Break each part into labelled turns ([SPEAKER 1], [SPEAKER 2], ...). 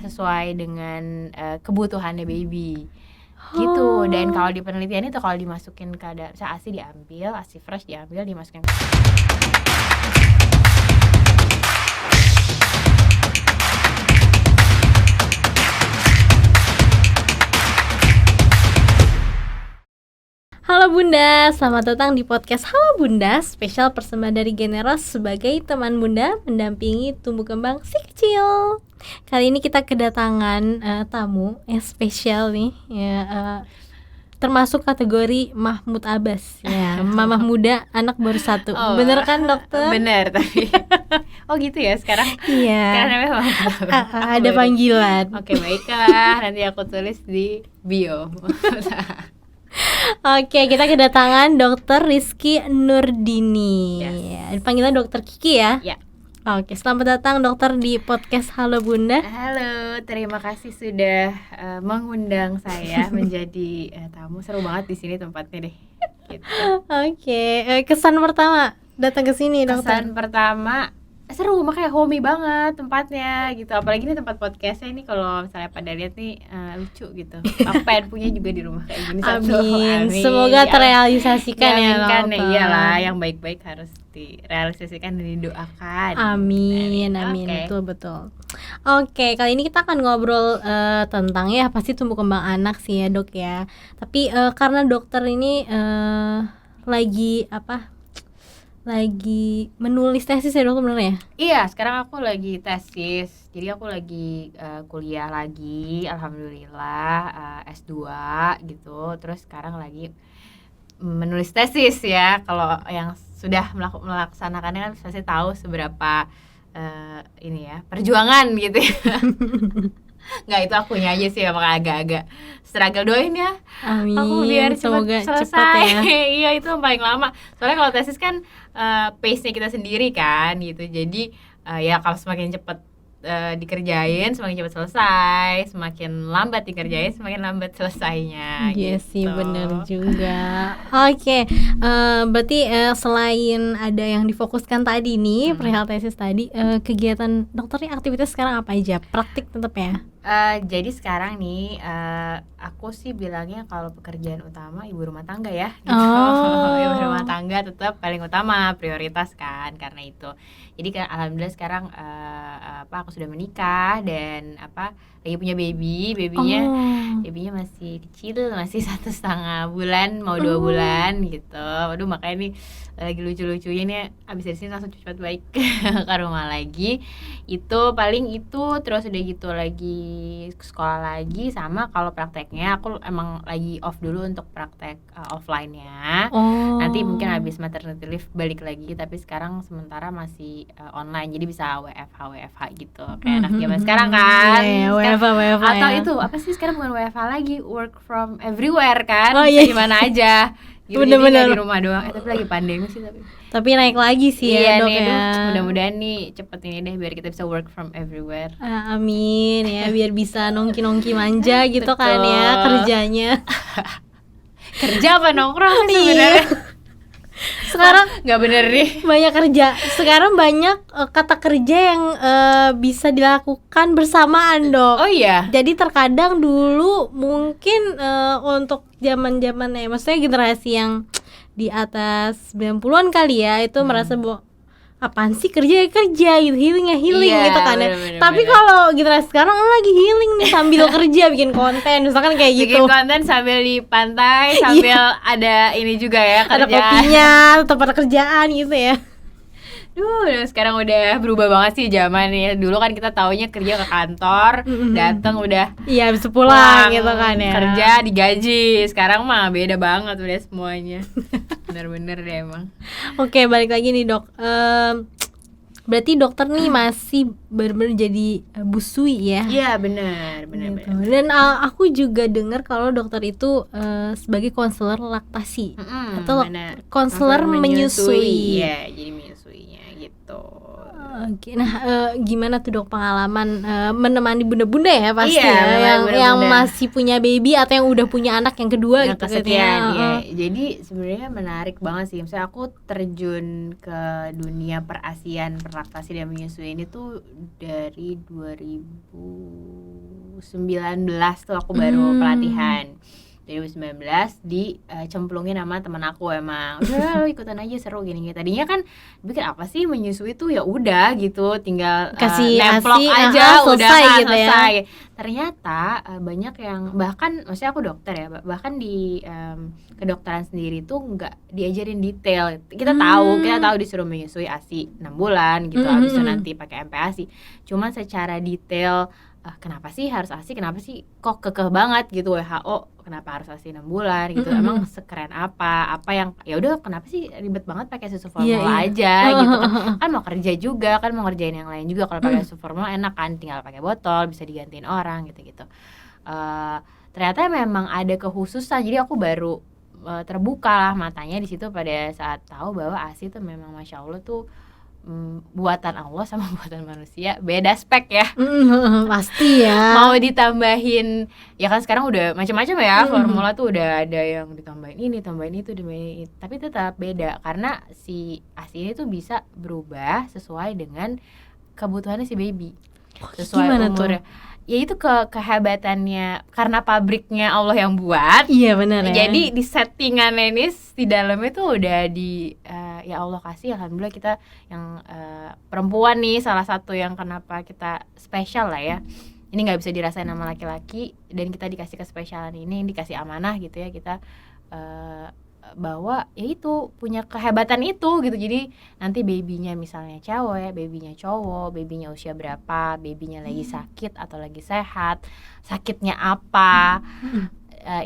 [SPEAKER 1] sesuai dengan kebutuhannya baby gitu. Dan kalau di penelitian itu kalau dimasukin ke misalnya ASI diambil, ASI fresh diambil, dimasukin
[SPEAKER 2] Halo Bunda, selamat datang di podcast Halo Bunda, spesial persembahan dari Generos sebagai teman Bunda mendampingi tumbuh kembang si kecil. Kali ini kita kedatangan tamu yang spesial nih, termasuk kategori Mahmud Abbas, ya, mamah muda anak baru 1. Bener kan dokter?
[SPEAKER 1] Bener tapi oh gitu ya sekarang.
[SPEAKER 2] Iya.
[SPEAKER 1] Sekarang namanya Mahmud Abbas.
[SPEAKER 2] Ada panggilan.
[SPEAKER 1] Oke, baiklah, nanti aku tulis di bio.
[SPEAKER 2] Oke, kita kedatangan Dokter Rizky Nurdini.
[SPEAKER 1] Yes.
[SPEAKER 2] Dipanggilnya Dokter Kiki ya?
[SPEAKER 1] Ya.
[SPEAKER 2] Oke, selamat datang dokter di podcast Halo Bunda.
[SPEAKER 1] Halo, terima kasih sudah mengundang saya menjadi tamu. Seru banget di sini tempatnya deh. Gitu.
[SPEAKER 2] Oke, kesan pertama datang ke sini dokter.
[SPEAKER 1] Kesan pertama seru, makanya homey banget tempatnya gitu. Apalagi ini tempat podcastnya ini kalau misalnya pada lihat nih lucu gitu. Aku pengen punya juga di rumah kayak gini satu.
[SPEAKER 2] Amin. Semoga terrealisasikan ya dokter.
[SPEAKER 1] Iyalah, yang baik-baik harus direalisasikan dan didoakan.
[SPEAKER 2] Amin.
[SPEAKER 1] Okay.
[SPEAKER 2] Betul. Oke, kali ini kita akan ngobrol tentang ya pasti tumbuh kembang anak sih ya dok ya. Tapi karena dokter ini lagi menulis tesis ya dok, bener ya?
[SPEAKER 1] Iya, sekarang aku lagi tesis. Jadi aku lagi kuliah lagi, alhamdulillah S2 gitu. Terus sekarang lagi menulis tesis ya. Kalau yang sudah melaksanakannya kan pasti tahu seberapa ini ya, perjuangan gitu ya. Nggak, itu akunya aja sih, emang agak-agak struggle. Doain ya.
[SPEAKER 2] Amin.
[SPEAKER 1] Aku biar
[SPEAKER 2] semoga
[SPEAKER 1] selesai.
[SPEAKER 2] Cepat ya.
[SPEAKER 1] Iya, itu yang paling lama. Soalnya kalau tesis kan pace-nya kita sendiri kan gitu. Jadi ya kalau semakin cepat dikerjain semakin cepat selesai, semakin lambat dikerjain semakin lambat selesainya.
[SPEAKER 2] Iya
[SPEAKER 1] gitu.
[SPEAKER 2] sih, bener juga. Oke, berarti selain ada yang difokuskan tadi nih, perihal tesis tadi, kegiatan dokternya aktivitas sekarang apa aja? Praktik tetap ya?
[SPEAKER 1] Jadi sekarang nih aku sih bilangnya kalau pekerjaan utama ibu rumah tangga ya gitu. Ibu rumah tangga tetap paling utama, prioritas kan, karena itu. Jadi kan alhamdulillah sekarang aku sudah menikah dan lagi punya babynya masih kecil, masih 1,5 bulan mau 2 bulan gitu. Waduh, makanya nih lagi lucu-lucunya nih, abis dari sini langsung cepat baik ke rumah lagi. Itu paling itu, terus udah gitu lagi sekolah lagi, sama kalau prakteknya aku emang lagi off dulu untuk praktek offline-nya. Nanti mungkin habis maternity leave balik lagi, tapi sekarang sementara masih online, jadi bisa WFH gitu kayak anak zaman sekarang kan.
[SPEAKER 2] WFH
[SPEAKER 1] atau
[SPEAKER 2] ya.
[SPEAKER 1] Itu apa sih sekarang, bukan WFH lagi, work from everywhere kan.
[SPEAKER 2] Iya.
[SPEAKER 1] Gimana aja gitu,
[SPEAKER 2] Bener-bener.
[SPEAKER 1] jadi di rumah doang. Tapi lagi pandemi sih
[SPEAKER 2] Tapi naik lagi sih ya dok
[SPEAKER 1] nih,
[SPEAKER 2] ya.
[SPEAKER 1] Mudah-mudahan nih cepet ini deh biar kita bisa work from everywhere.
[SPEAKER 2] Amin ya, biar bisa nongki-nongki manja gitu kan ya kerjanya.
[SPEAKER 1] Kerja apa nongkrong sih sebenarnya?
[SPEAKER 2] Sekarang
[SPEAKER 1] nggak bener nih.
[SPEAKER 2] Banyak kerja. Sekarang banyak kata kerja yang bisa dilakukan bersamaan dok.
[SPEAKER 1] Oh iya.
[SPEAKER 2] Jadi terkadang dulu mungkin untuk zaman-zamannya, maksudnya generasi yang di atas 90-an kali ya, itu merasa bahwa apaan sih kerja gitu, healing
[SPEAKER 1] Iya,
[SPEAKER 2] gitu kan ya.
[SPEAKER 1] bener.
[SPEAKER 2] Tapi kalau generasi sekarang lagi healing nih sambil kerja, bikin konten misalkan kayak gitu.
[SPEAKER 1] Bikin konten sambil di pantai, sambil ada ini juga ya,
[SPEAKER 2] ada
[SPEAKER 1] kerjaan.
[SPEAKER 2] kopinya, tempat kerjaan gitu ya.
[SPEAKER 1] Sekarang udah berubah banget sih zaman ya. Dulu kan kita taunya kerja ke kantor, datang udah
[SPEAKER 2] iya bisa pulang gitu kan ya.
[SPEAKER 1] Kerja digaji. Sekarang mah beda banget udah semuanya. Bener-bener deh emang.
[SPEAKER 2] Oke, balik lagi nih dok. Berarti dokter nih masih benar-benar jadi busui ya?
[SPEAKER 1] Iya benar.
[SPEAKER 2] Dan aku juga dengar kalau dokter itu sebagai konselor laktasi atau konselor menyusui.
[SPEAKER 1] Iya, jadi menyusuinya gitu.
[SPEAKER 2] Oke, nah gimana tuh dok pengalaman menemani bunda-bunda ya pasti
[SPEAKER 1] iya,
[SPEAKER 2] yang masih punya baby atau yang udah punya anak yang kedua gitu
[SPEAKER 1] kesekian, ya. Jadi sebenarnya menarik banget sih. Misalnya aku terjun ke dunia perasian, perlaktasi dan menyusui ini tuh dari 2000 tuh aku baru pelatihan. 2019 dicemplungin sama teman aku, emang udah lo ikutan aja, seru gini. Tadinya kan pikir apa sih menyusui tuh, ya udah gitu tinggal
[SPEAKER 2] kasih
[SPEAKER 1] nemplok
[SPEAKER 2] ASI,
[SPEAKER 1] aja udah
[SPEAKER 2] selesai
[SPEAKER 1] kan,
[SPEAKER 2] gitu
[SPEAKER 1] selesai.
[SPEAKER 2] ya.
[SPEAKER 1] Ternyata banyak yang, bahkan maksudnya aku dokter ya, bahkan di kedokteran sendiri tuh nggak diajarin detail. Kita tahu disuruh menyusui ASI 6 bulan gitu, habis itu nanti pakai MPASI. Cuman secara detail kenapa sih harus ASI, kenapa sih kok kekeh banget gitu WHO, kenapa harus ASI 6 bulan gitu, emang sekeren apa yang, ya udah kenapa sih ribet banget pakai susu formula aja gitu kan mau kerja juga kan, mau ngerjain yang lain juga, kalau pakai susu formula enak kan, tinggal pakai botol bisa digantiin orang gitu. Ternyata memang ada kekhususan, jadi aku baru terbuka lah matanya di situ pada saat tahu bahwa ASI tuh memang Masya Allah tuh buatan Allah sama buatan manusia beda spek ya.
[SPEAKER 2] Pasti ya.
[SPEAKER 1] Mau ditambahin, ya kan sekarang udah macam-macam ya, formula tuh udah ada yang ditambahin ini, tambahin itu, tapi tetap beda karena si ASI ini tuh bisa berubah sesuai dengan kebutuhannya si baby, sesuai umurnya. Ya itu kehebatannya, karena pabriknya Allah yang buat.
[SPEAKER 2] Iya benar ya.
[SPEAKER 1] Jadi di settingannya ini di dalamnya tuh udah di ya Allah kasih, alhamdulillah kita yang perempuan nih salah satu yang kenapa kita spesial lah ya. Ini nggak bisa dirasain sama laki-laki, dan kita dikasih kespesialan ini, dikasih amanah gitu ya, kita bahwa ya itu punya kehebatan itu gitu. Jadi nanti babynya misalnya cewek, babynya cowok, babynya usia berapa, babynya lagi sakit atau lagi sehat, sakitnya apa,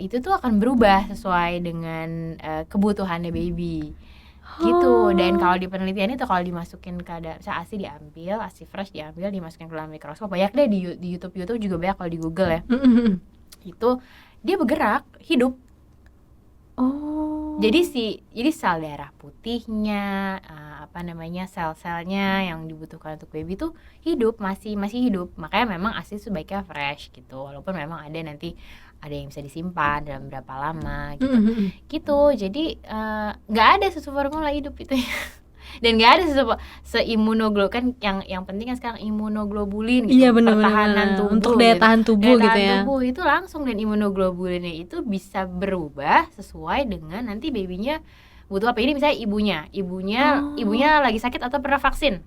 [SPEAKER 1] itu tuh akan berubah sesuai dengan kebutuhannya baby gitu. Dan kalau di penelitian itu, kalau dimasukin ke ASI diambil, ASI fresh diambil, dimasukin ke dalam mikroskop, banyak deh di YouTube juga banyak, kalau di Google ya, itu dia bergerak, hidup. Jadi sel darah putihnya, sel-selnya yang dibutuhkan untuk baby tuh hidup, masih hidup. Makanya memang ASI sebaiknya fresh gitu, walaupun memang ada nanti ada yang bisa disimpan dalam berapa lama gitu. Jadi nggak ada susu formula hidup itu ya. Dan nggak ada seimunoglobulin kan, yang penting kan sekarang imunoglobulin gitu, pertahanan tubuh,
[SPEAKER 2] untuk daya tahan tubuh gitu ya.
[SPEAKER 1] Tubuh itu langsung, dan imunoglobulinnya itu bisa berubah sesuai dengan nanti babynya butuh apa. Ini misalnya ibunya lagi sakit atau pernah vaksin.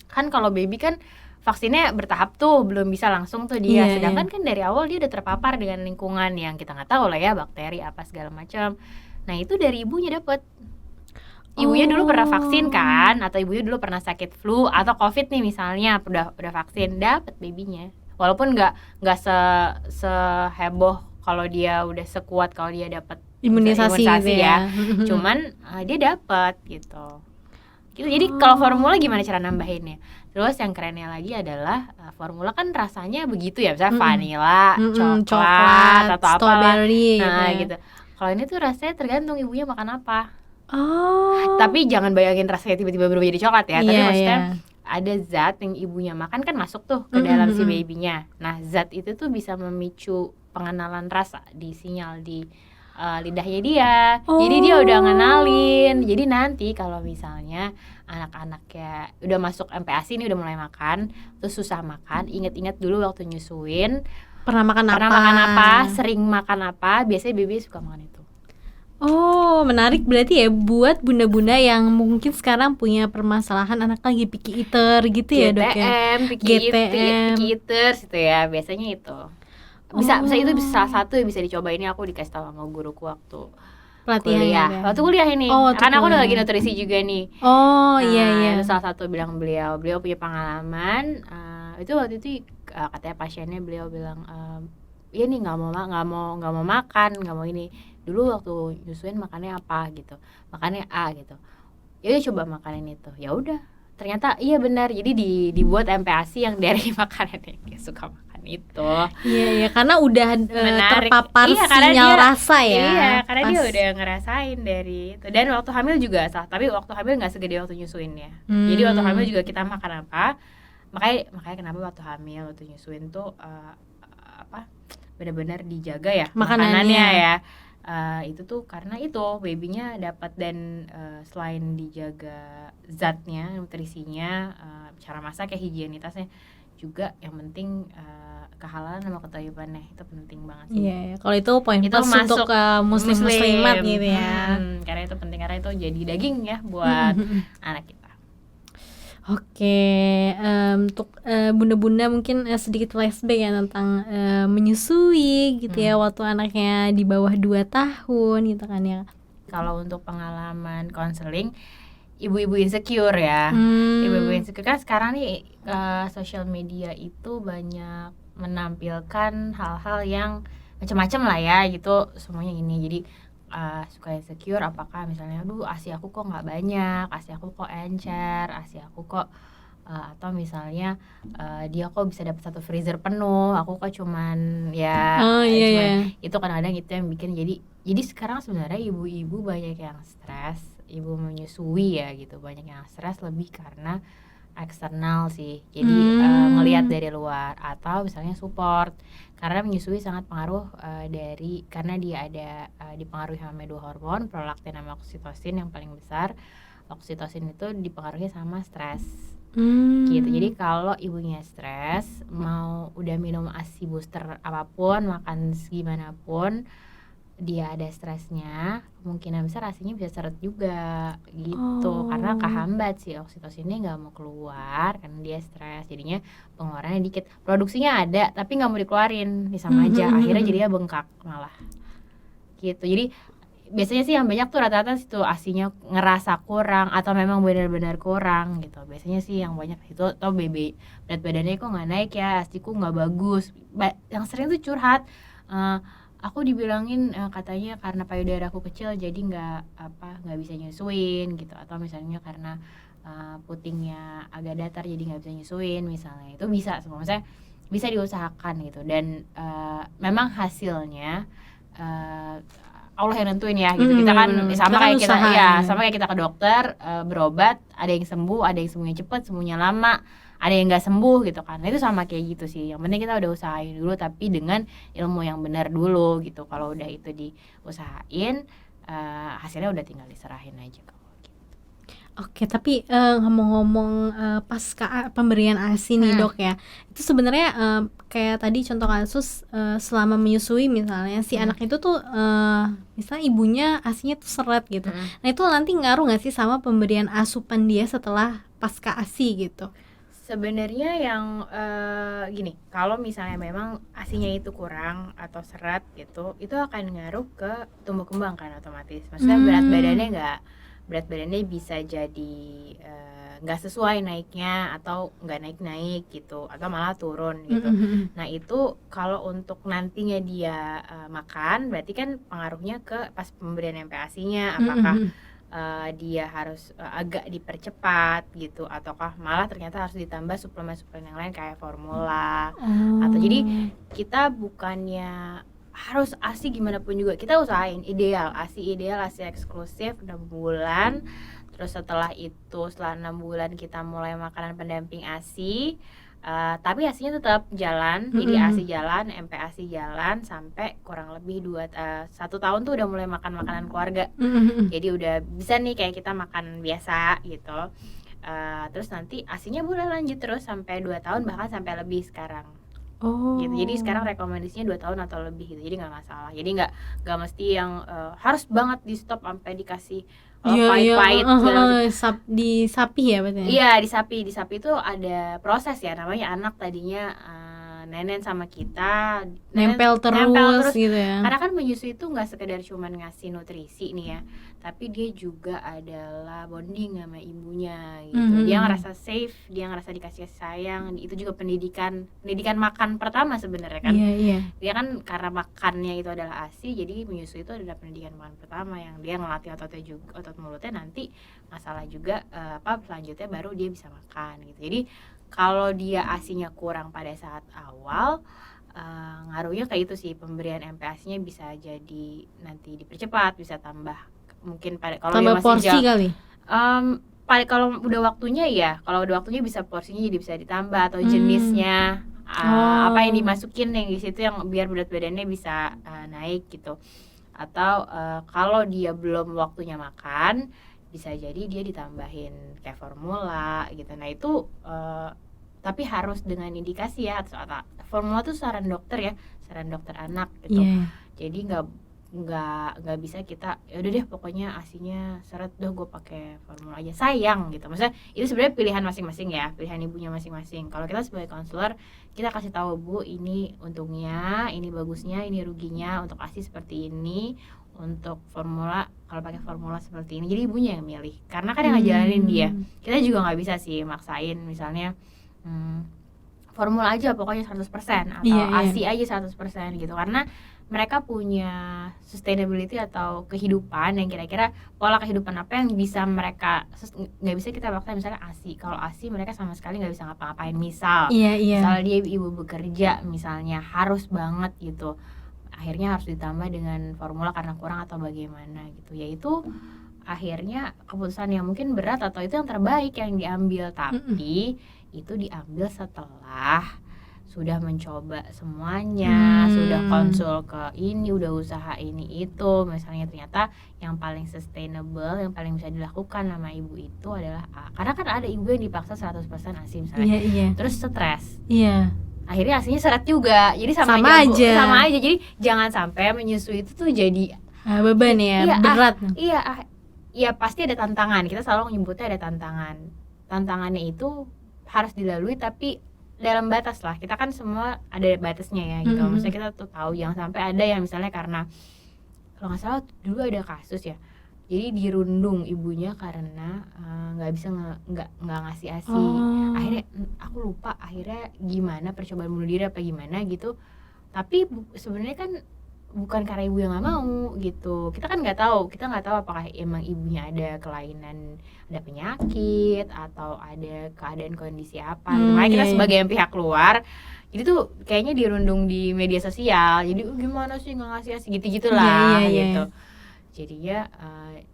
[SPEAKER 1] Kan kalau baby kan vaksinnya bertahap tuh, belum bisa langsung tuh dia. Sedangkan kan dari awal dia udah terpapar dengan lingkungan yang kita nggak tahu lah ya, bakteri apa segala macam. Nah itu dari ibunya dapet. Ibunya dulu pernah vaksin kan, atau ibunya dulu pernah sakit flu atau covid nih misalnya, udah vaksin, dapet babynya. Walaupun nggak seheboh kalau dia udah sekuat kalau dia dapat
[SPEAKER 2] imunisasi gitu ya.
[SPEAKER 1] Cuman dia dapat gitu. Jadi kalau formula gimana cara nambahinnya? Terus yang kerennya lagi adalah formula kan rasanya begitu ya, misalnya vanilla, coklat atau
[SPEAKER 2] strawberry
[SPEAKER 1] gitu. Kalau ini tuh rasanya tergantung ibunya makan apa. Tapi jangan bayangin rasanya tiba-tiba berubah jadi coklat ya. Tapi maksudnya ada zat yang ibunya makan kan masuk tuh ke dalam si babynya. Nah zat itu tuh bisa memicu pengenalan rasa di sinyal di lidahnya dia. Jadi dia udah ngenalin. Jadi nanti kalau misalnya anak-anaknya udah masuk MPASI nih, udah mulai makan, terus susah makan, inget-inget dulu waktu nyusuin
[SPEAKER 2] pernah makan
[SPEAKER 1] apa, sering makan apa, biasanya baby suka makan itu.
[SPEAKER 2] Menarik berarti ya buat bunda-bunda yang mungkin sekarang punya permasalahan anak lagi picky eater gitu ya dok ya.
[SPEAKER 1] Picky eaters gitu ya, biasanya itu. Bisa itu salah satu yang bisa dicoba. Ini aku dikasih tahu sama guruku waktu kuliah. Waktu kuliah ini. Karena aku udah lagi nutrisi juga nih.
[SPEAKER 2] Iya.
[SPEAKER 1] Itu salah satu bilang beliau punya pengalaman. Itu waktu itu katanya pasiennya, beliau bilang iya nih nggak mau makan, nggak mau ini. Dulu waktu nyusuin makannya apa gitu, makannya A gitu. Ya udah coba makanin itu. Ya udah, ternyata iya benar. Jadi dibuat MPASI yang dari makanan yang suka makan itu.
[SPEAKER 2] Iya, karena udah terpapar sinyal rasa ya.
[SPEAKER 1] Iya, karena dia udah ngerasain dari itu. Dan waktu hamil juga tapi waktu hamil nggak segede waktu nyusuinnya. Jadi waktu hamil juga kita makan apa. Makanya kenapa waktu hamil, waktu nyusuin tuh benar-benar dijaga ya makanannya ya. Itu tuh karena itu babynya dapat, dan selain dijaga zatnya, nutrisinya, cara masak ya, higienitasnya, juga yang penting kehalalan sama kethayyibannya itu penting banget sih.
[SPEAKER 2] Iya, kalau itu poin
[SPEAKER 1] Itu
[SPEAKER 2] plus untuk muslim-muslimat gitu ya.
[SPEAKER 1] Karena itu penting, karena itu jadi daging ya buat anak kita.
[SPEAKER 2] Oke, untuk bunda-bunda mungkin sedikit flashback ya tentang menyusui gitu ya waktu anaknya di bawah 2 tahun gitu kan ya.
[SPEAKER 1] Kalau untuk pengalaman konseling ibu-ibu insecure ya, ibu-ibu insecure kan sekarang nih sosial media itu banyak menampilkan hal-hal yang macam-macam lah ya gitu, semuanya ini. Jadi suka insecure, apakah misalnya aduh ASI aku kok nggak banyak, ASI aku kok encer, ASI aku kok atau misalnya dia kok bisa dapat 1 freezer penuh, aku kok cuman ya itu kadang-kadang itu yang bikin jadi sekarang sebenarnya ibu-ibu banyak yang stres, ibu menyusui ya gitu, banyak yang stres lebih karena eksternal sih. Jadi ngelihat dari luar atau misalnya support, karena menyusui sangat pengaruh dari karena dia ada dipengaruhi sama 2 hormon, prolaktin sama oksitosin yang paling besar. Oksitosin itu dipengaruhi sama stres. Gitu. Jadi kalau ibunya stres, mau udah minum ASI booster apapun, makan gimana pun, dia ada stresnya, kemungkinan besar ASINya bisa seret juga gitu. Karena kehambat sih oksitosinnya nggak mau keluar karena dia stres, jadinya pengeluarannya dikit, produksinya ada tapi nggak mau dikeluarin, sama aja akhirnya jadinya bengkak malah gitu. Jadi biasanya sih yang banyak tuh rata-rata situ ASINya ngerasa kurang atau memang benar-benar kurang gitu. Biasanya sih yang banyak itu, atau berat badannya kok nggak naik ya, ASIku nggak bagus. Yang sering tuh curhat, aku dibilangin katanya karena payudara aku kecil jadi nggak bisa nyusuin gitu, atau misalnya karena putingnya agak datar jadi nggak bisa nyusuin misalnya. Itu bisa maksudnya bisa diusahakan gitu, dan memang hasilnya Allah yang nentuin ya gitu. Kita kan sama kayak kita sama kayak kita ke dokter berobat, ada yang sembuh, ada yang sembuhnya cepat, sembuhnya lama, ada yang nggak sembuh gitu kan. Nah itu sama kayak gitu sih, yang penting kita udah usahain dulu tapi dengan ilmu yang benar dulu gitu. Kalau udah itu diusahain hasilnya udah tinggal diserahin aja kalau gitu.
[SPEAKER 2] Oke, tapi ngomong-ngomong pasca pemberian ASI nih dok ya, itu sebenarnya kayak tadi contoh kasus selama menyusui misalnya si anak itu tuh misalnya ibunya ASInya tuh seret gitu. Nah itu nanti ngaruh nggak sih sama pemberian asupan dia setelah pasca ASI gitu?
[SPEAKER 1] Sebenarnya yang gini, kalau misalnya memang ASINya itu kurang atau seret gitu, itu akan ngaruh ke tumbuh kembang kan otomatis. Maksudnya berat badannya bisa jadi nggak sesuai naiknya atau nggak naik gitu, atau malah turun gitu. Nah itu kalau untuk nantinya dia makan, berarti kan pengaruhnya ke pas pemberian MPASI-nya, apakah dia harus agak dipercepat gitu, ataukah malah ternyata harus ditambah suplemen-suplemen yang lain kayak formula. Atau jadi kita bukannya harus ASI gimana pun juga, kita usahain ideal ASI eksklusif 6 bulan. Terus setelah 6 bulan kita mulai makanan pendamping ASI, tapi ASINya tetap jalan. Jadi ASI jalan, MPASI jalan sampai kurang lebih 1 tahun tuh udah mulai makan makanan keluarga. Jadi udah bisa nih kayak kita makan biasa gitu. Terus nanti ASINya boleh lanjut terus sampai 2 tahun, bahkan sampai lebih sekarang. Gitu. Jadi sekarang rekomendasinya 2 tahun atau lebih gitu. Jadi nggak masalah. Jadi nggak mesti yang harus banget di stop sampai dikasih pahit-pahit
[SPEAKER 2] di sapi ya berarti?
[SPEAKER 1] Iya, di sapi itu ada proses ya, namanya anak tadinya nenen sama kita,
[SPEAKER 2] nempel terus gitu ya.
[SPEAKER 1] Karena kan menyusui itu nggak sekedar cuman ngasih nutrisi nih ya, tapi dia juga adalah bonding sama ibunya gitu. Dia ngerasa safe, dia ngerasa dikasih sayang. Itu juga pendidikan makan pertama sebenarnya kan. Dia kan karena makannya itu adalah ASI, jadi menyusui itu adalah pendidikan makan pertama yang dia ngelatih otot mulutnya, nanti masalah juga selanjutnya baru dia bisa makan gitu. Jadi kalau dia ASINya kurang pada saat awal, ngaruhnya kayak itu sih, pemberian MPASI-nya bisa jadi nanti dipercepat, bisa tambah mungkin kalau
[SPEAKER 2] tambah porsi kali.
[SPEAKER 1] Kalau udah waktunya bisa porsinya jadi bisa ditambah, atau jenisnya apa yang dimasukin yang di situ yang biar berat badannya bisa naik gitu. Atau kalau dia belum waktunya makan, bisa jadi dia ditambahin kayak formula gitu. Nah itu tapi harus dengan indikasi ya, atau formula tuh saran dokter anak gitu. Jadi nggak bisa kita ya udah deh pokoknya ASINya seret gue pakai formula aja, sayang gitu. Maksudnya itu sebenarnya pilihan masing-masing ya, pilihan ibunya masing-masing. Kalau kita sebagai konselor, kita kasih tahu, Bu, ini untungnya, ini bagusnya, ini ruginya, untuk ASI seperti ini, untuk formula kalau pakai formula seperti ini. Jadi ibunya yang milih, karena kan yang ngejalanin dia. Kita juga nggak bisa sih maksain misalnya formula aja pokoknya 100% atau ASI aja 100% gitu, karena mereka punya sustainability atau kehidupan yang kira-kira pola kehidupan apa yang bisa mereka, nggak bisa kita paksa. Misalnya ASI, kalau ASI mereka sama sekali nggak bisa ngapa-ngapain, misalnya dia ibu bekerja misalnya, harus banget gitu, akhirnya harus ditambah dengan formula karena kurang atau bagaimana gitu. Yaitu akhirnya keputusan yang mungkin berat atau itu yang terbaik yang diambil, tapi itu diambil setelah sudah mencoba semuanya, sudah konsul ke ini, udah usaha ini itu. Misalnya ternyata yang paling sustainable, yang paling bisa dilakukan sama ibu itu adalah A. Karena kan ada ibu yang dipaksa 100% ASI misalnya, terus stres, akhirnya ASINya seret juga, jadi sama aja. Jadi jangan sampai menyusui itu tuh jadi
[SPEAKER 2] beban ya, berat.
[SPEAKER 1] Iya pasti ada tantangan, kita selalu menyebutnya ada tantangannya itu harus dilalui, tapi dalam batas lah. Kita kan semua ada batasnya ya gitu. Maksudnya kita tuh tahu jangan sampai ada yang misalnya, karena kalau nggak salah dulu ada kasus ya, jadi dirundung ibunya karena nggak bisa nggak ngasih ASI. Akhirnya aku lupa akhirnya gimana, percobaan bunuh diri apa gimana gitu. Tapi sebenarnya kan bukan karena ibu yang nggak mau gitu. Kita kan nggak tahu apakah emang ibunya ada kelainan, ada penyakit atau ada keadaan kondisi apa gitu. Makanya kita sebagai yang pihak luar, jadi tuh kayaknya dirundung di media sosial, jadi gimana sih nggak ngasih ASI gitu-gitulah gitu. Jadi ya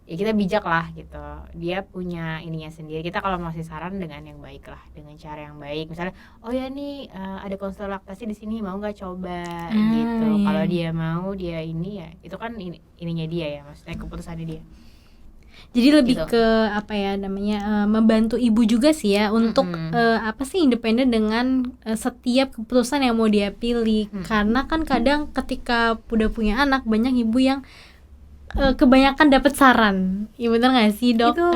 [SPEAKER 1] kita bijak lah gitu. Dia punya ininya sendiri. Kita kalau mau kasih saran dengan yang baik lah, dengan cara yang baik. Misalnya, oh ya nih ada konselor laktasi di sini, mau nggak coba gitu. Kalau dia mau, dia ini ya, itu kan ininya dia ya, maksudnya keputusannya dia.
[SPEAKER 2] Jadi lebih gitu. Ke apa ya namanya, membantu ibu juga sih ya untuk apa sih, independen dengan setiap keputusan yang mau dia pilih. Karena kan kadang ketika udah punya anak, banyak ibu yang kebanyakan dapat saran. Iya benar nggak sih, Dok?
[SPEAKER 1] Itu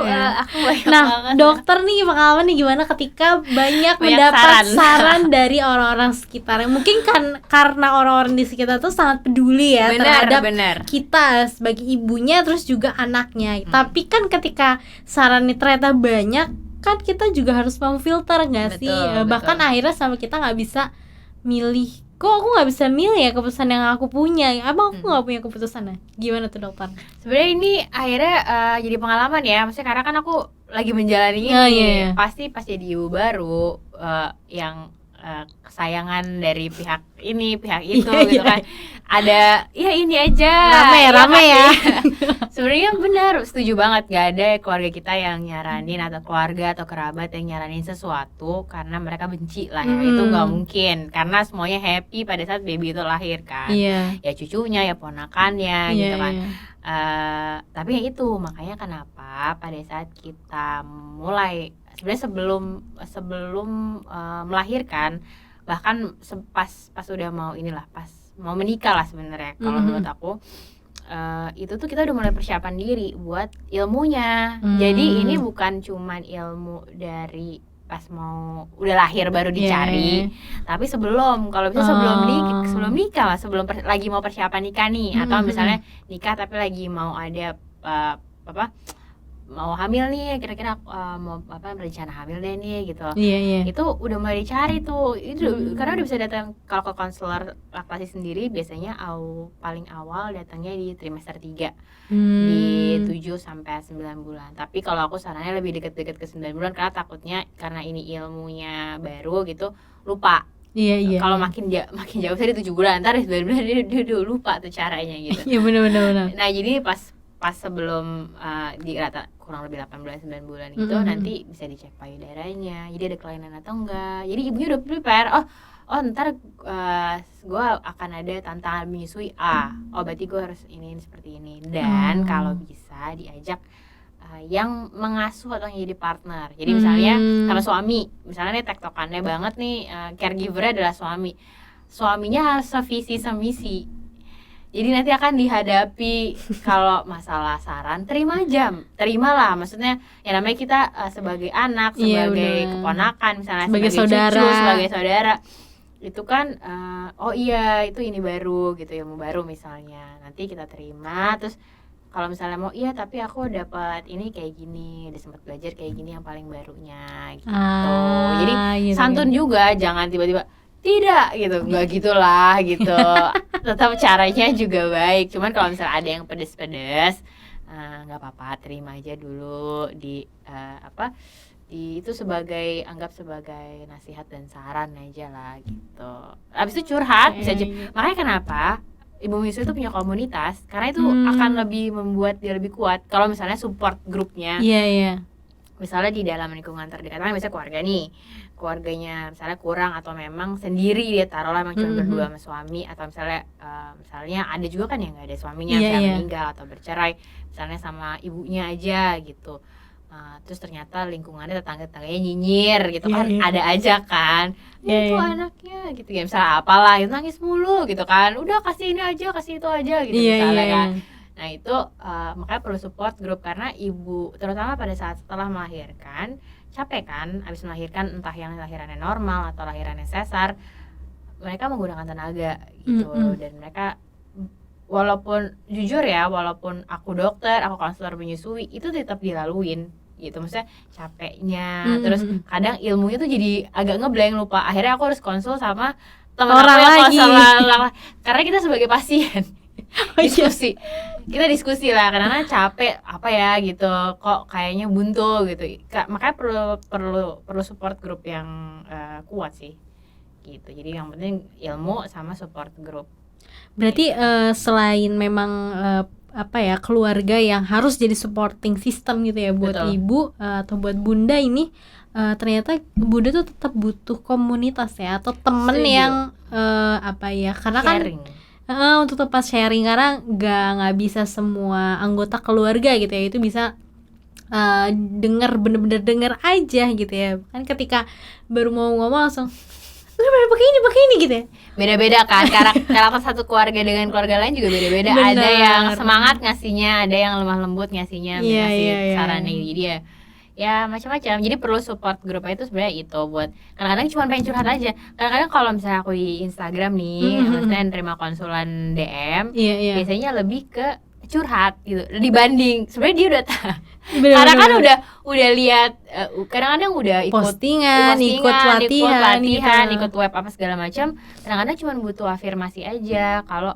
[SPEAKER 2] nah, dokter nih pengalaman nih gimana ketika banyak mendapat saran dari orang-orang sekitar. Mungkin kan karena orang-orang di sekitar tuh sangat peduli ya terhadap kita sebagai ibunya, terus juga anaknya. Tapi kan ketika sarannya ternyata banyak, kan kita juga harus memfilter nggak sih? Bahkan akhirnya sama kita nggak bisa milih. Kok aku nggak bisa milih ya keputusan yang aku punya? Abang aku nggak punya keputusan ya? Gimana tuh, Dokter?
[SPEAKER 1] Sebenarnya ini akhirnya jadi pengalaman ya, maksudnya karena kan aku lagi menjalani ini. Pasti pas jadi ibu baru yang kesayangan dari pihak ini, pihak itu gitu kan. Ada ya ini aja
[SPEAKER 2] rame ya.
[SPEAKER 1] Sebenarnya benar, setuju banget, gak ada keluarga kita yang nyaranin atau keluarga atau kerabat yang nyaranin sesuatu karena mereka benci lah ya. Itu gak mungkin, karena semuanya happy pada saat baby itu lahir kan. Ya cucunya, ya ponakannya gitu kan. Tapi ya itu makanya kenapa pada saat kita mulai, sebenarnya sebelum melahirkan, bahkan pas udah mau pas mau menikah lah sebenarnya kalau menurut aku, itu tuh kita udah mulai persiapan diri buat ilmunya. Jadi ini bukan cuman ilmu dari pas mau udah lahir baru dicari, tapi kalau bisa sebelum nikah lah, lagi mau persiapan nikah nih, atau misalnya nikah tapi lagi mau ada mau hamil nih, kira-kira mau berencana hamil deh nih gitu. Itu udah mulai dicari tuh. Itu karena udah bisa datang. Kalau ke konselor laktasi sendiri biasanya paling awal datangnya di trimester 3, di 7 sampai 9 bulan. Tapi kalau aku sarannya lebih deket-deket ke 9 bulan, karena takutnya karena ini ilmunya baru gitu, lupa. Kalau makin jauh saya di 7 bulan, ntar di 9 bulan dia lupa tuh caranya gitu.
[SPEAKER 2] Iya benar.
[SPEAKER 1] Nah jadi pas sebelum di rata kurang lebih 8 bulan 9 bulan gitu, nanti bisa dicek payudaranya, jadi ada kelainan atau enggak. Jadi ibunya udah prepare, oh ntar gue akan ada tantangan menyusui berarti gue harus ini seperti ini. Dan kalau bisa diajak yang mengasuh atau yang jadi partner. Jadi misalnya sama suami, misalnya nih tektokannya banget nih, caregiver-nya adalah suaminya harus sevisi semisi. Jadi nanti akan dihadapi kalau masalah saran, terimalah. Maksudnya ya namanya kita sebagai anak, sebagai keponakan, misalnya
[SPEAKER 2] sebagai
[SPEAKER 1] cucu,
[SPEAKER 2] saudara,
[SPEAKER 1] sebagai saudara, itu kan oh iya itu ini baru gitu, ilmu baru misalnya. Nanti kita terima, terus kalau misalnya mau iya tapi aku dapat ini kayak gini, udah sempat belajar kayak gini yang paling barunya gitu. Jadi
[SPEAKER 2] gitu,
[SPEAKER 1] santun juga, jangan tiba-tiba tidak gitu, nggak gitulah gitu. Tetap caranya juga baik, cuman kalau misalnya ada yang pedes-pedes nggak apa-apa, terima aja dulu di itu anggap sebagai nasihat dan saran aja lah gitu. Abis itu curhat bisa aja. Makanya kenapa Ibu Misu itu punya komunitas, karena itu akan lebih membuat dia lebih kuat. Kalau misalnya support grupnya, misalnya di dalam lingkungan terdekat, kan misalnya keluarga nih, keluarganya misalnya kurang atau memang sendiri dia taruhlah memang cuma berdua sama suami, atau misalnya ada juga kan yang nggak ada suaminya, meninggal atau bercerai, misalnya sama ibunya aja gitu. Terus ternyata lingkungannya tetangga-tetangganya nyinyir gitu kan, ada aja kan, itu anaknya gitu ya, misalnya apalah itu nangis mulu gitu kan, udah kasih ini aja, kasih itu aja gitu misalnya kan. Nah itu makanya perlu support group, karena ibu terutama pada saat setelah melahirkan capek kan, habis melahirkan entah yang lahirannya normal atau lahirannya sesar, mereka menggunakan tenaga gitu. Dan mereka walaupun jujur ya, walaupun aku dokter, aku konselor menyusui, itu tetap dilaluin gitu, maksudnya capeknya, terus kadang ilmunya tuh jadi agak ngeblank, lupa, akhirnya aku harus konsul sama teman aku yang konselor, karena kita sebagai pasien diskusi, kita diskusi lah, karena capek apa ya gitu, kok kayaknya buntu gitu, makanya perlu support group yang kuat sih gitu. Jadi yang penting ilmu sama support group.
[SPEAKER 2] Berarti selain memang keluarga yang harus jadi supporting system gitu ya buat ibu atau buat bunda ini, ternyata bunda tuh tetap butuh komunitas ya, atau temen yang karena sharing. Kan untuk tempat sharing, karena nggak bisa semua anggota keluarga gitu ya itu bisa bener-bener denger aja gitu ya kan, ketika baru mau ngomong langsung pakai ini gitu ya.
[SPEAKER 1] Beda-beda kan karakter satu keluarga dengan keluarga lain juga beda-beda. Ada yang semangat ngasihnya, ada yang lemah lembut ngasihnya, ngasih sarannya. Jadi ya macam-macam. Jadi perlu support grup itu sebenarnya itu buat, kadang-kadang cuma pengen curhat aja. Kadang-kadang kalau misalnya aku di Instagram nih, misalnya nerima konsulan DM, biasanya lebih ke curhat gitu dibanding sebenarnya dia udah karena kan udah lihat, kadang-kadang udah ikut postingan, ikut latihan, ikut web apa segala macam. Kadang-kadang cuma butuh afirmasi aja kalau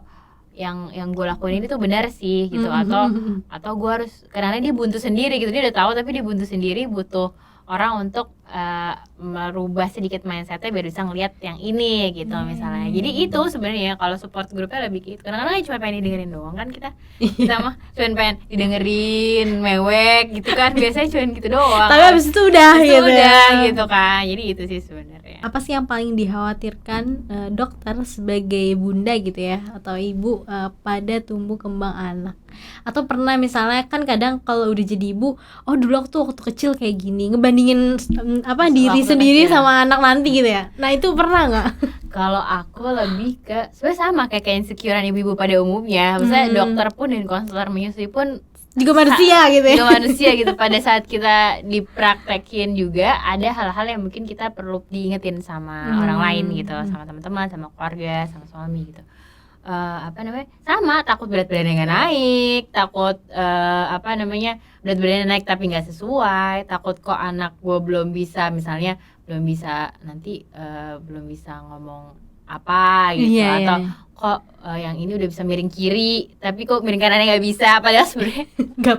[SPEAKER 1] yang gue lakuin ini tuh benar sih gitu, atau gue harus, kadang-kadang dia buntu sendiri gitu, dia udah tahu tapi dia buntu sendiri, butuh orang untuk merubah sedikit mindsetnya biar bisa ngelihat yang ini gitu misalnya. Jadi itu sebenarnya kalau support grupnya lebih gitu. Kadang-kadang cuma pengen didengerin doang kan kita mah cuma pengen didengerin mewek gitu kan, biasanya cuma gitu doang.
[SPEAKER 2] Tapi abis itu udah
[SPEAKER 1] gitu kan. Jadi itu sih sebenarnya.
[SPEAKER 2] Apa sih yang paling dikhawatirkan dokter sebagai bunda gitu ya atau ibu pada tumbuh kembang anak? Atau pernah misalnya kan kadang kalau udah jadi ibu, dulu waktu kecil kayak gini, ngebandingin diri sendiri sama anak nanti gitu ya. Nah itu pernah nggak?
[SPEAKER 1] Kalau aku lebih ke sebenarnya sama kayak insecurean ibu-ibu pada umumnya. Misalnya dokter pun dan konselor menyusui pun
[SPEAKER 2] juga manusia gitu ya.
[SPEAKER 1] Juga manusia gitu. Pada saat kita dipraktekin juga ada hal-hal yang mungkin kita perlu diingetin sama orang lain gitu, sama teman-teman, sama keluarga, sama suami gitu. Sama, takut berat badannya nggak naik, takut berat badannya naik tapi nggak sesuai, takut kok anak gue belum bisa, misalnya belum bisa nanti belum bisa ngomong apa gitu, atau kok yang ini udah bisa miring kiri tapi kok miring kanannya nggak bisa, padahal sebenarnya
[SPEAKER 2] nggak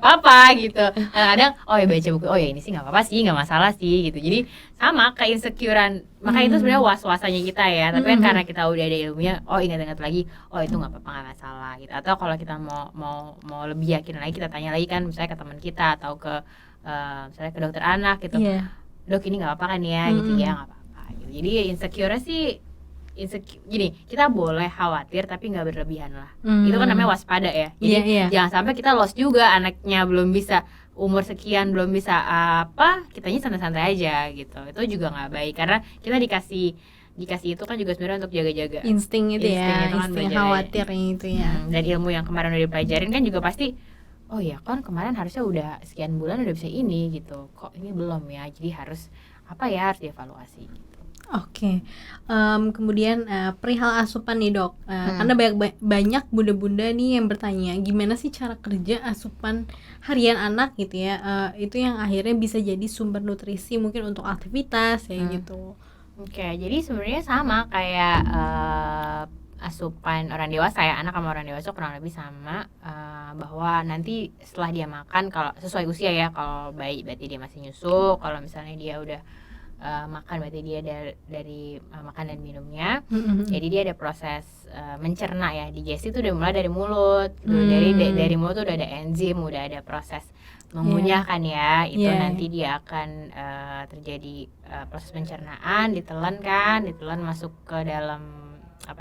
[SPEAKER 2] apa-apa
[SPEAKER 1] gitu. Kadang baca buku, ini sih nggak apa-apa sih, nggak masalah sih gitu. Jadi sama kayak insecurean, makanya itu sebenarnya was-wasanya kita ya, tapi kan karena kita udah ada ilmunya, ingat-ingat lagi, itu nggak apa-apa, nggak masalah gitu. Atau kalau kita mau lebih yakin lagi, kita tanya lagi kan, misalnya ke teman kita atau ke misalnya ke dokter anak gitu, dok ini nggak apa-apa kan ya gitu ya, nggak apa-apa gitu. Jadi insecure sih gini, kita boleh khawatir tapi nggak berlebihan lah. Itu kan namanya waspada ya. Jadi jangan sampai kita lost juga, anaknya belum bisa umur sekian belum bisa kitanya santai-santai aja gitu. Itu juga nggak baik karena kita dikasih itu kan juga sebenarnya untuk jaga-jaga
[SPEAKER 2] insting itu ya,
[SPEAKER 1] kan
[SPEAKER 2] insting khawatir itu ya.
[SPEAKER 1] Dan ilmu yang kemarin udah dipelajarin kan juga pasti, oh ya kan kemarin harusnya udah sekian bulan udah bisa ini gitu, kok ini belum ya, jadi harus harus dievaluasi gitu.
[SPEAKER 2] Oke. Kemudian perihal asupan nih dok, karena banyak bunda-bunda nih yang bertanya gimana sih cara kerja asupan harian anak gitu ya, itu yang akhirnya bisa jadi sumber nutrisi mungkin untuk aktivitas gitu.
[SPEAKER 1] Oke, jadi sebenarnya sama kayak asupan orang dewasa ya, anak sama orang dewasa kurang lebih sama, bahwa nanti setelah dia makan, kalau sesuai usia ya, kalau bayi berarti dia masih nyusu, kalau misalnya dia udah makan berarti dia dari makan dan minumnya. Jadi dia ada proses mencerna ya, digesti itu udah mulai dari mulut gitu. Dari mulut tuh udah ada enzim, udah ada proses mengunyah kan ya, itu nanti dia akan terjadi proses pencernaan, ditelan masuk ke dalam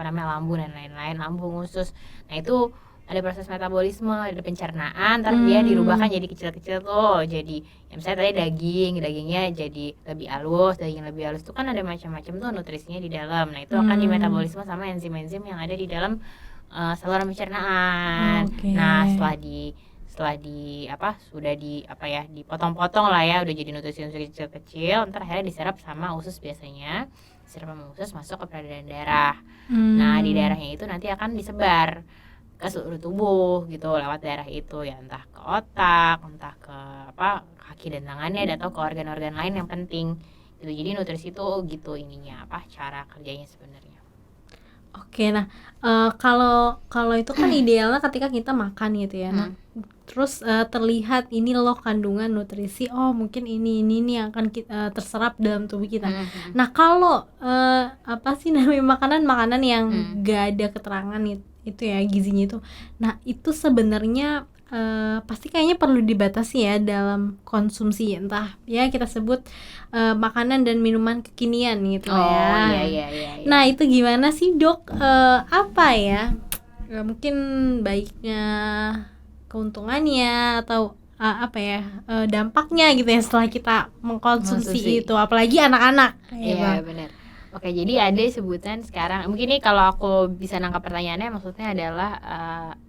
[SPEAKER 1] lambung dan lain-lain, lambung, usus. Nah itu ada proses metabolisme, ada pencernaan, ntar dia dirubahkan jadi kecil-kecil tuh, jadi misalnya tadi dagingnya jadi lebih halus, daging lebih halus itu kan ada macam-macam tuh nutrisinya di dalam. Nah itu akan dimetabolisme sama enzim-enzim yang ada di dalam saluran pencernaan. Nah setelah dipotong-potong lah ya, udah jadi nutrisi kecil-kecil, ntar akhirnya diserap sama usus, biasanya diserap sama usus masuk ke peredaran darah. Nah di darahnya itu nanti akan disebar ke seluruh tubuh gitu lewat darah itu ya, entah ke otak, entah ke kaki dan tangannya, atau ke organ-organ lain yang penting gitu. Jadi nutrisi itu gitu ininya cara kerjanya sebenarnya.
[SPEAKER 2] Oke, nah kalau itu kan idealnya ketika kita makan gitu ya. Nah, terus terlihat ini loh kandungan nutrisi, mungkin ini yang akan terserap dalam tubuh kita. Nah, kalau apa sih namanya makanan yang gak ada keterangan itu ya gizinya itu. Nah, itu sebenarnya pasti kayaknya perlu dibatasi ya dalam konsumsi, entah ya kita sebut makanan dan minuman kekinian gitu ya.
[SPEAKER 1] Iya.
[SPEAKER 2] Nah itu gimana sih dok, apa ya mungkin baiknya, keuntungannya atau dampaknya gitu ya setelah kita mengkonsumsi itu, apalagi anak-anak.
[SPEAKER 1] Iya benar. Oke, jadi ada sebutan sekarang, mungkin nih kalau aku bisa nangkap pertanyaannya, maksudnya adalah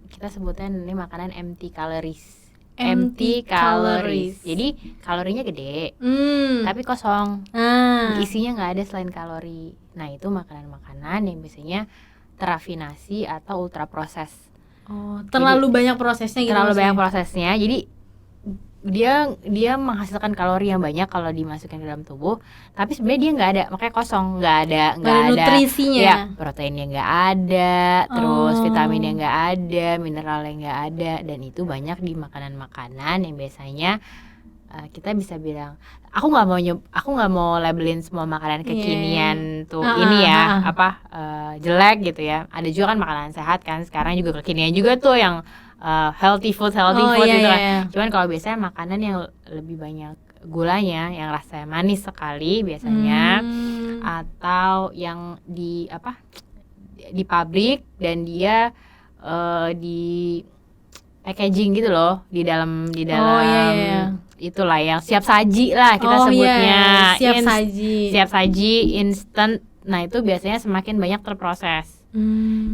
[SPEAKER 1] kita sebutan ini makanan empty calories. Jadi kalorinya gede, tapi kosong. Isinya nggak ada selain kalori. Nah itu makanan-makanan yang biasanya terafinasi atau ultra proses.
[SPEAKER 2] Terlalu banyak prosesnya gitu.
[SPEAKER 1] Banyak prosesnya. Jadi dia menghasilkan kalori yang banyak kalau dimasukkan ke dalam tubuh, tapi sebenarnya dia nggak ada, makanya kosong, nggak ada
[SPEAKER 2] nutrisinya
[SPEAKER 1] ya, proteinnya nggak ada, terus vitaminnya nggak ada, mineralnya nggak ada, dan itu banyak di makanan-makanan yang biasanya kita bisa bilang, aku nggak mau labelin semua makanan kekinian tuh ini ya jelek gitu ya. Ada juga kan makanan sehat kan sekarang juga kekinian juga tuh yang healthy food gitu kan. Cuman kalau biasanya makanan yang lebih banyak gulanya, yang rasanya manis sekali biasanya, atau yang di pabrik dan dia di packaging gitu loh, di dalam itulah yang siap saji lah kita sebutnya. Siap saji instant. Nah itu biasanya semakin banyak terproses.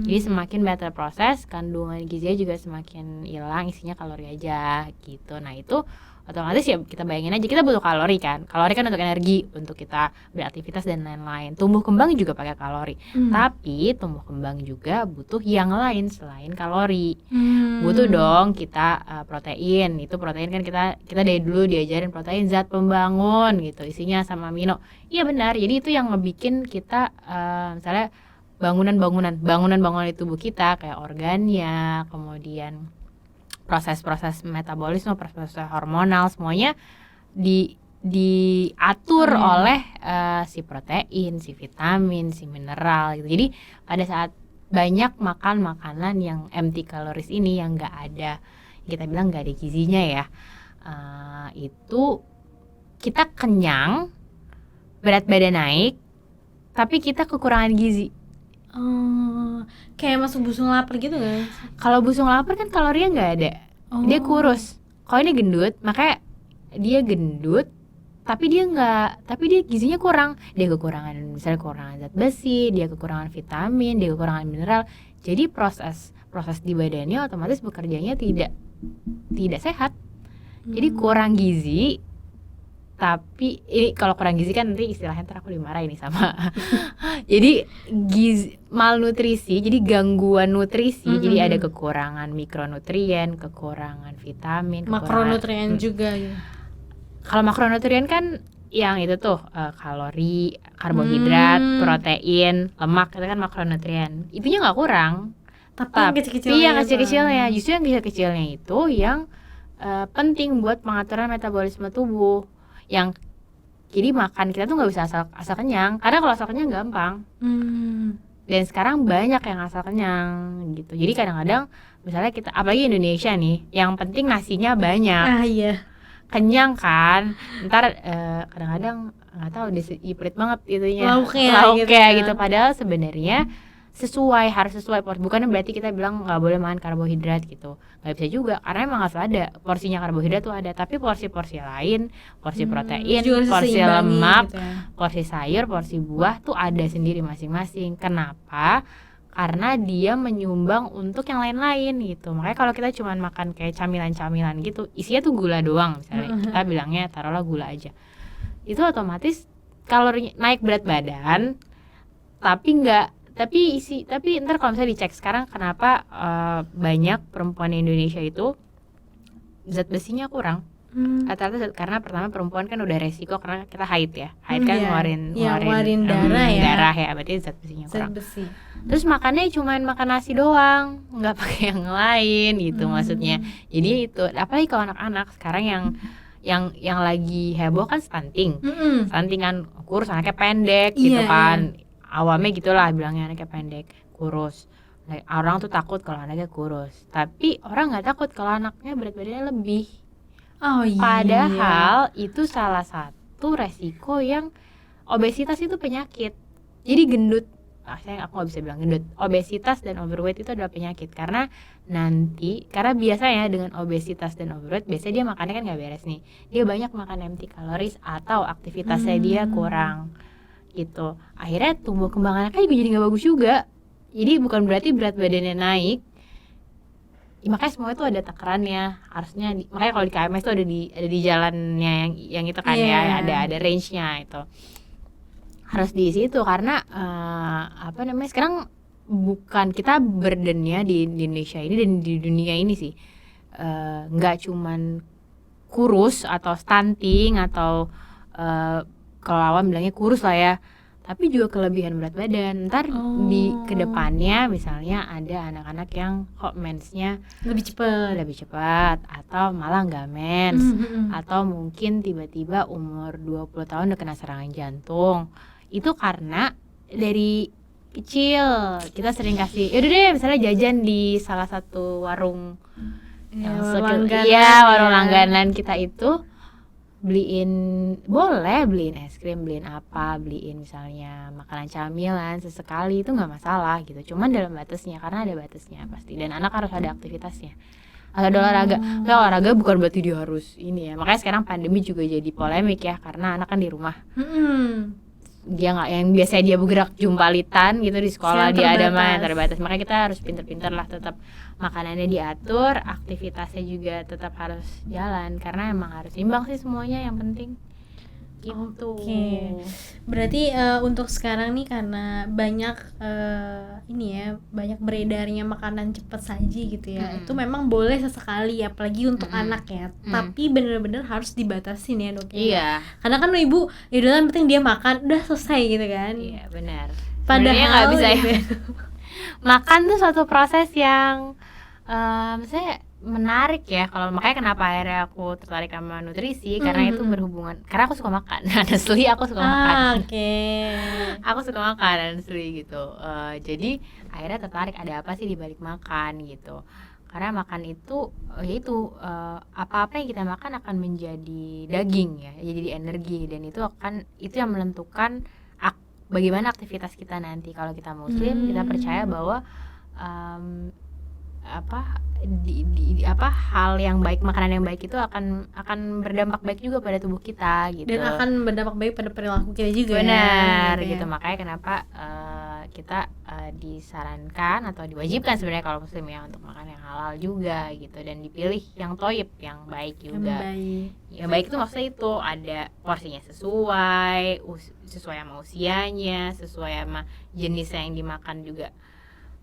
[SPEAKER 1] Jadi semakin banyak terproses, kandungan gizinya juga semakin hilang, isinya kalori aja gitu. Nah itu otomatis ya kita bayangin aja, kita butuh kalori kan untuk energi, untuk kita beraktivitas dan lain-lain. Tumbuh kembang juga pakai kalori, tapi tumbuh kembang juga butuh yang lain selain kalori. Butuh dong kita protein. Itu protein kan kita dari dulu diajarin protein zat pembangun gitu, isinya sama amino. Iya benar, jadi itu yang ngebikin kita misalnya bangunan di tubuh kita, kayak organnya, kemudian proses-proses metabolisme, proses hormonal, semuanya diatur oleh si protein, si vitamin, si mineral gitu. Jadi pada saat banyak makan makanan yang empty calories ini, yang nggak ada, kita bilang nggak ada gizinya ya, itu kita kenyang, berat badan naik, tapi kita kekurangan gizi.
[SPEAKER 2] Kayak masuk busung lapar gitu nggak?
[SPEAKER 1] Kalau busung lapar kan kalorinya nggak ada, dia kurus. Kalau ini gendut, makanya dia gendut, tapi dia gizinya kurang. Dia kekurangan, misalnya kekurangan zat besi, dia kekurangan vitamin, dia kekurangan mineral. Jadi proses di badannya otomatis bekerjanya tidak sehat. Jadi kurang gizi. Tapi ini kalau kurang gizi kan nanti istilahnya ntar aku dimarahin nih sama jadi malnutrisi, jadi gangguan nutrisi. Jadi ada kekurangan mikronutrien, kekurangan vitamin,
[SPEAKER 2] makronutrien juga gitu.
[SPEAKER 1] Kalau makronutrien kan yang itu tuh kalori, karbohidrat, protein, lemak, itu kan makronutrien. Itunya nggak kurang,
[SPEAKER 2] tapi yang
[SPEAKER 1] kecil-kecilnya justru yang kecil-kecilnya itu yang penting buat pengaturan metabolisme tubuh. Yang jadi makan kita tuh nggak bisa asal kenyang, karena kalau asal kenyang gampang. Dan sekarang banyak yang asal kenyang gitu. Jadi kadang-kadang misalnya kita, apalagi Indonesia nih, yang penting nasinya banyak,
[SPEAKER 2] iya,
[SPEAKER 1] kenyang kan. Ntar kadang-kadang nggak tahu dipelit banget itunya,
[SPEAKER 2] lauknya
[SPEAKER 1] gitu. Padahal sebenarnya harus sesuai porsi. Bukan berarti kita bilang nggak boleh makan karbohidrat gitu, nggak bisa juga, karena emang harus ada porsinya. Karbohidrat tuh ada, tapi porsi-porsi lain, porsi protein, porsi lemak, gitu ya. Porsi sayur, porsi buah tuh ada sendiri masing-masing. Kenapa? Karena dia menyumbang untuk yang lain-lain gitu. Makanya kalau kita cuma makan kayak camilan-camilan gitu, isinya tuh gula doang misalnya, kita bilangnya taruhlah gula aja, itu otomatis kalorinya naik, berat badan, tapi ntar kalau misalnya dicek sekarang kenapa banyak perempuan Indonesia itu zat besinya kurang. Rata-rata karena pertama perempuan kan udah resiko karena kita haid kan ngeluarin darah ya, berarti zat besinya kurang. Terus makannya cuma makan nasi doang, nggak pakai yang lain gitu maksudnya. Jadi itu apalagi kalau anak-anak sekarang yang lagi heboh kan stunting kan, kurus, anaknya pendek gitu kan. Awamnya gitulah bilangnya, anaknya pendek, kurus. Orang tuh takut kalau anaknya kurus, tapi orang nggak takut kalau anaknya berat badannya lebih. Padahal itu salah satu resiko yang obesitas itu penyakit. Jadi gendut, aku nggak bisa bilang gendut, obesitas dan overweight itu adalah penyakit. Karena biasanya dengan obesitas dan overweight biasanya dia makannya kan nggak beres nih, dia banyak makan empty calories atau aktivitasnya dia kurang gitu. Akhirnya tumbuh kembang anaknya juga jadi nggak bagus juga. Jadi bukan berarti berat badannya naik. Makanya semua itu ada takarannya harusnya. Makanya kalau di KMS itu ada di jalannya yang itu kan ya, ada range-nya itu. Harus di situ karena sekarang bukan kita burden-nya di Indonesia ini dan di dunia ini sih. Nggak cuman kurus atau stunting atau kalau awam bilangnya kurus lah ya, tapi juga kelebihan berat badan. Ntar di kedepannya misalnya ada anak-anak yang kok mensnya lebih cepat atau malah nggak mens, atau mungkin tiba-tiba umur 20 tahun udah kena serangan jantung. Itu karena dari kecil kita sering kasih, yaudah deh misalnya jajan di salah satu warung warung langganan kita itu, beliin es krim, beliin misalnya makanan camilan sesekali, itu nggak masalah gitu, cuman dalam batasnya, karena ada batasnya pasti, dan anak harus ada aktivitasnya, harus ada olahraga bukan berarti dia harus ini ya. Makanya sekarang pandemi juga jadi polemik ya, karena anak kan di rumah, dia nggak, yang biasanya dia bergerak jumpalitan gitu di sekolah, dia ada main terbatas. Makanya kita harus pinter-pinter lah, tetap makanannya diatur, aktivitasnya juga tetap harus jalan, karena emang harus imbang sih semuanya, yang penting gitu.
[SPEAKER 2] Berarti untuk sekarang nih karena banyak banyak beredarnya makanan cepat saji gitu ya, itu memang boleh sesekali, apalagi untuk anak ya, tapi bener-bener harus dibatasin ya dok.
[SPEAKER 1] Iya.
[SPEAKER 2] Karena kan ibu ya udah, penting dia makan udah selesai gitu kan.
[SPEAKER 1] Iya benar.
[SPEAKER 2] Padahal
[SPEAKER 1] nggak bisa gitu ya. Makan tuh suatu proses yang maksudnya menarik ya. Kalau makanya kenapa akhirnya aku tertarik sama nutrisi, karena itu berhubungan, karena aku suka makan. Honestly aku suka makan. Aku suka makan honestly gitu. Jadi akhirnya tertarik ada apa sih di balik makan gitu. Karena makan itu yaitu apa-apa yang kita makan akan menjadi daging ya, jadi energi, dan itu yang menentukan bagaimana aktivitas kita nanti. Kalau kita muslim, kita percaya bahwa hal yang baik, makanan yang baik itu akan berdampak baik juga pada tubuh kita gitu.
[SPEAKER 2] Dan akan berdampak baik pada perilaku kita juga.
[SPEAKER 1] Benar
[SPEAKER 2] ya,
[SPEAKER 1] gitu. Makanya kenapa kita disarankan atau diwajibkan sebenarnya kalau muslim ya untuk makan yang halal juga gitu, dan dipilih yang thayyib, yang baik juga. Yang baik itu maksudnya itu ada porsinya sesuai sama usianya, sesuai sama jenis yang dimakan juga.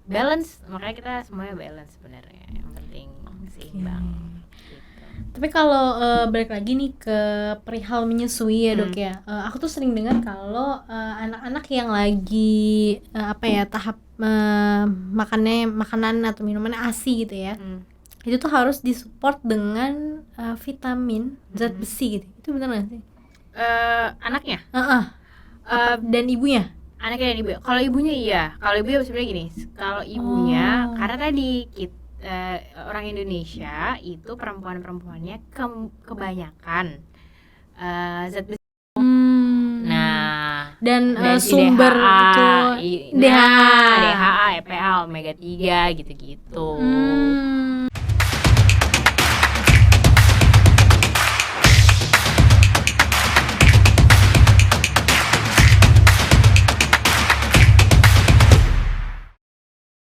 [SPEAKER 1] Balance, makanya kita semuanya balance sebenarnya, yang penting seimbang gitu.
[SPEAKER 2] Tapi kalau balik lagi nih ke perihal menyusui ya dok ya, aku tuh sering dengar kalau anak-anak yang lagi tahap makanan atau minuman ASI gitu ya, itu tuh harus disupport dengan vitamin zat besi gitu. Itu benar nggak sih?
[SPEAKER 1] Anaknya?
[SPEAKER 2] Dan ibunya?
[SPEAKER 1] Anaknya dan ibu. Kalau ibunya iya. Kalau ibunya sebenarnya gini. Kalau ibunya karena tadi orang Indonesia itu perempuannya kebanyakan zat besi. Nah,
[SPEAKER 2] dan sumber
[SPEAKER 1] DHA, DHA, EPA, omega 3 gitu-gitu.